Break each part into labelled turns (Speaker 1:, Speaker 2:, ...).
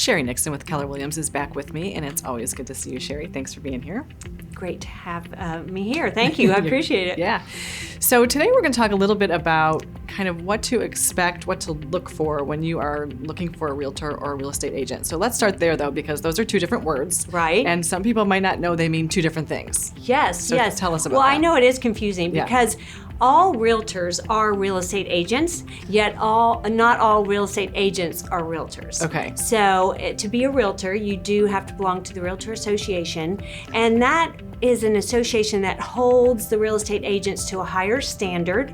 Speaker 1: Sheri Nixon with Keller Williams is back with me, and it's always good to see you, Sheri. Thanks for being here.
Speaker 2: Great to have me here. Thank you. I appreciate it.
Speaker 1: Yeah. So today we're going to talk a little bit about kind of what to expect, what to look for when you are looking for a realtor or a real estate agent. So let's start there, though, because those are two different words.
Speaker 2: Right.
Speaker 1: And some people might not know they mean two different things.
Speaker 2: Yes,
Speaker 1: So
Speaker 2: yes.
Speaker 1: tell us about
Speaker 2: well,
Speaker 1: that.
Speaker 2: I know it is confusing
Speaker 1: Yeah.
Speaker 2: because all realtors are real estate agents, yet not all real estate agents are realtors.
Speaker 1: Okay.
Speaker 2: So to be a realtor, you do have to belong to the Realtor Association, and that is an association that holds the real estate agents to a higher standard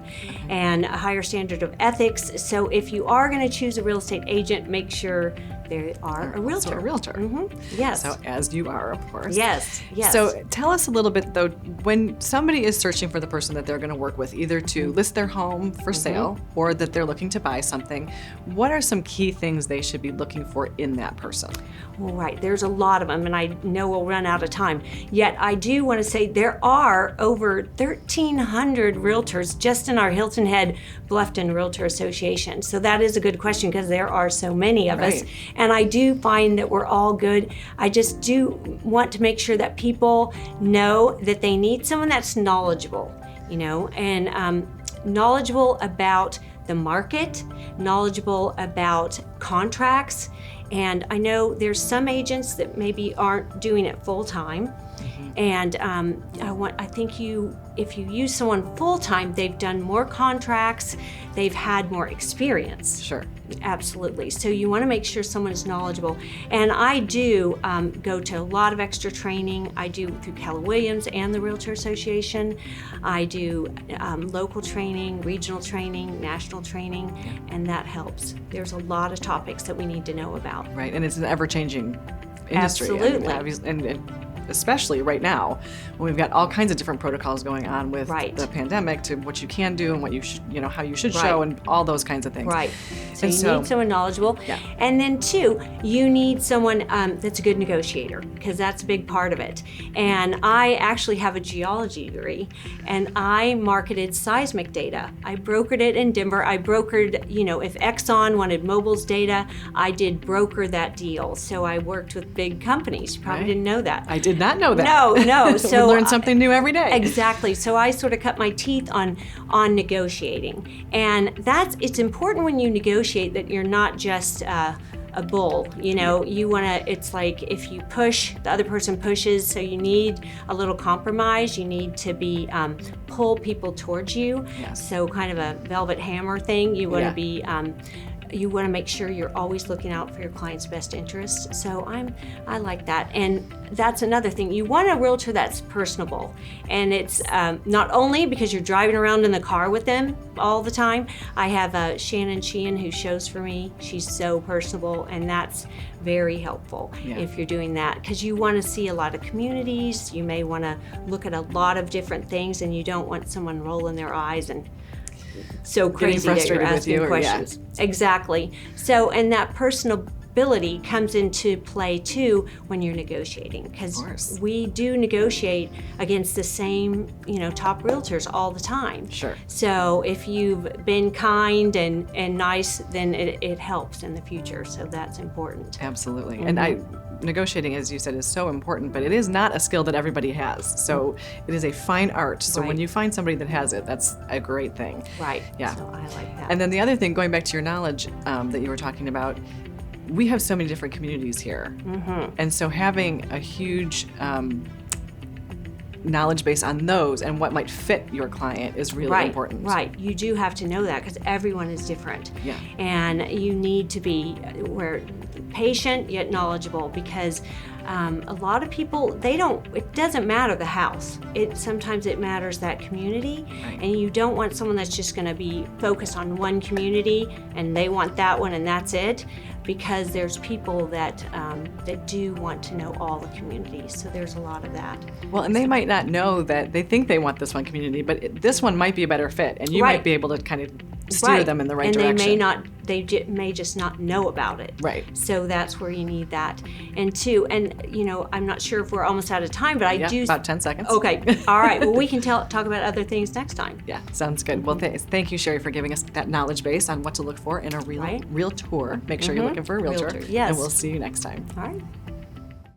Speaker 2: and a higher standard of ethics. So if you are going to choose a real estate agent, make sure they are a realtor.
Speaker 1: So a realtor.
Speaker 2: Mm-hmm. Yes.
Speaker 1: So as you are, of course.
Speaker 2: Yes. Yes.
Speaker 1: So tell us a little bit, though, when somebody is searching for the person that they're going to work with, either to list their home for sale or that they're looking to buy something, what are some key things they should be looking for in that person?
Speaker 2: Well, right. There's a lot of them, and I know we'll run out of time. Yet I do want to say there are over 1,300 realtors just in our Hilton Head Bluffton Realtor Association. So that is a good question because there are so many of us.
Speaker 1: Right.
Speaker 2: And I do find that we're all good. I just do want to make sure that people know that they need someone that's knowledgeable, and knowledgeable about the market, knowledgeable about contracts. And I know there's some agents that maybe aren't doing it full time. And I think if you use someone full time, they've done more contracts, they've had more experience.
Speaker 1: Sure.
Speaker 2: Absolutely. So you want to make sure someone is knowledgeable. And I do go to a lot of extra training. I do through Keller Williams and the Realtor Association. I do local training, regional training, national training, and that helps. There's a lot of topics that we need to know about.
Speaker 1: Right. And it's an ever-changing industry.
Speaker 2: Absolutely.
Speaker 1: And especially right now, when we've got all kinds of different protocols going on with
Speaker 2: Right.
Speaker 1: the pandemic, to what you can do and what you should, how you should
Speaker 2: Right.
Speaker 1: show, and all those kinds of things.
Speaker 2: Right. So
Speaker 1: And
Speaker 2: you need someone knowledgeable.
Speaker 1: Yeah.
Speaker 2: And then two, you need someone that's a good negotiator, because that's a big part of it. And I actually have a geology degree, and I marketed seismic data. I brokered it in Denver. I brokered, if Exxon wanted Mobil's data, I did broker that deal. So I worked with big companies. You probably
Speaker 1: Right.
Speaker 2: didn't know that.
Speaker 1: I did not know that.
Speaker 2: No. So
Speaker 1: we learn something new every day.
Speaker 2: Exactly. So I sort of cut my teeth on negotiating, and it's important when you negotiate that you're not just a bull. You want to. It's like if you push, the other person pushes. So you need a little compromise. You need to be pull people towards you.
Speaker 1: Yes.
Speaker 2: So kind of a velvet hammer thing. You want to
Speaker 1: Yeah.
Speaker 2: be. You want to make sure you're always looking out for your client's best interest. So I like that. And that's another thing. You want a realtor that's personable. And it's not only because you're driving around in the car with them all the time. I have Shannon Sheehan who shows for me. She's so personable, and that's very helpful if you're doing that, because you want to see a lot of communities. You may want to look at a lot of different things, and you don't want someone rolling their eyes and so crazy that you're
Speaker 1: frustrated with
Speaker 2: asking
Speaker 1: you, or-
Speaker 2: questions. Exactly. So, and that personability comes into play too when you're negotiating, because we do negotiate against the same, top realtors all the time.
Speaker 1: Sure.
Speaker 2: So if you've been kind and nice, then it helps in the future. So that's important.
Speaker 1: Absolutely. And negotiating, as you said, is so important, but it is not a skill that everybody has. So it is a fine art. So when
Speaker 2: Right.
Speaker 1: you find somebody that has it, that's a great thing.
Speaker 2: Right.
Speaker 1: Yeah.
Speaker 2: So I like that.
Speaker 1: And then the other thing, going back to your knowledge that you were talking about, we have so many different communities here. And so having a huge knowledge base on those and what might fit your client is really important.
Speaker 2: Right. You do have to know that because everyone is different.
Speaker 1: Yeah.
Speaker 2: And you need to be patient yet knowledgeable, because a lot of people, it doesn't matter the house. Sometimes it matters that community.
Speaker 1: Right.
Speaker 2: And you don't want someone that's just going to be focused on one community and they want that one and that's it, because there's people that do want to know all the communities. So there's a lot of that.
Speaker 1: Well, and they might not know that they think they want this one community, but this one might be a better fit, and you might be able to kind of steer them in the right
Speaker 2: and
Speaker 1: direction.
Speaker 2: they may not, may just not know about it.
Speaker 1: Right.
Speaker 2: So that's where you need that. And two, and I'm not sure if we're almost out of time, but I do.
Speaker 1: About 10 seconds.
Speaker 2: Okay. All right. Well, we can talk about other things next time.
Speaker 1: Yeah, sounds good. Well, thank you, Sheri, for giving us that knowledge base on what to look for in a realtor. Make sure you're looking for a realtor.
Speaker 2: Yes.
Speaker 1: And we'll see you next time.
Speaker 2: All right.